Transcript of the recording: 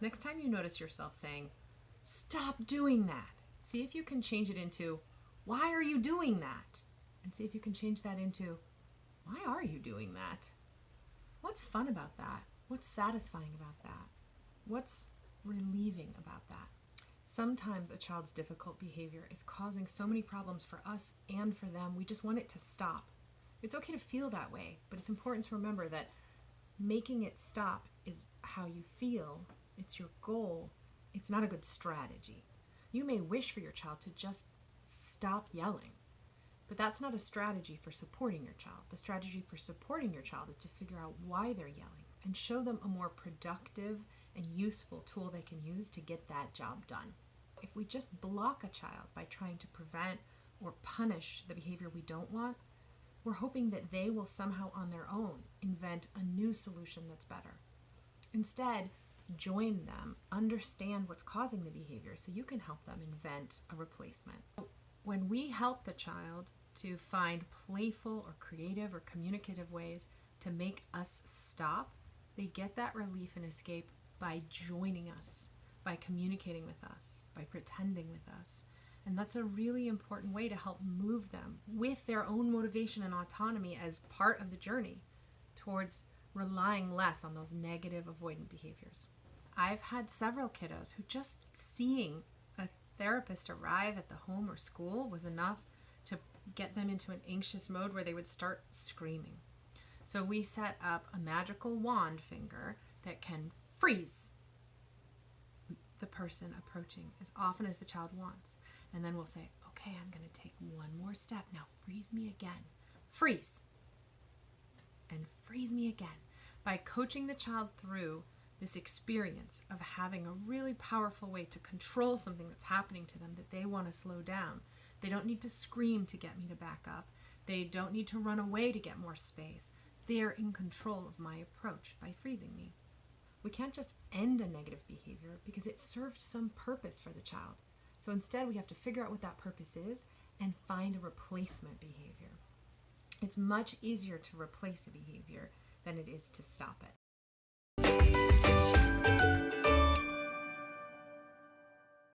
Next time you notice yourself saying, "Stop doing that," see if you can change it into, "Why are you doing that?" And see if you can change that into, "Why are you doing that? What's fun about that? What's satisfying about that? What's relieving about that?" Sometimes a child's difficult behavior is causing so many problems for us and for them, we just want it to stop. It's okay to feel that way, but it's important to remember that making it stop is how you feel, it's your goal, it's not a good strategy. You may wish for your child to just stop yelling, but that's not a strategy for supporting your child. The strategy for supporting your child is to figure out why they're yelling and show them a more productive and useful tool they can use to get that job done. If we just block a child by trying to prevent or punish the behavior we don't want, we're hoping that they will somehow on their own invent a new solution that's better. Instead, join them, understand what's causing the behavior so you can help them invent a replacement. When we help the child to find playful or creative or communicative ways to make us stop, they get that relief and escape by joining us, by communicating with us, by pretending with us. And that's a really important way to help move them with their own motivation and autonomy as part of the journey towards relying less on those negative avoidant behaviors. I've had several kiddos who just seeing a therapist arrive at the home or school was enough to get them into an anxious mode where they would start screaming. So we set up a magical wand finger that can freeze the person approaching as often as the child wants. And then we'll say, "Okay, I'm going to take one more step. Now freeze me again. Freeze. And freeze me again." By coaching the child through this experience of having a really powerful way to control something that's happening to them that they want to slow down. They don't need to scream to get me to back up. They don't need to run away to get more space. They're in control of my approach by freezing me. We can't just end a negative behavior because it served some purpose for the child. So instead, we have to figure out what that purpose is and find a replacement behavior. It's much easier to replace a behavior than it is to stop it.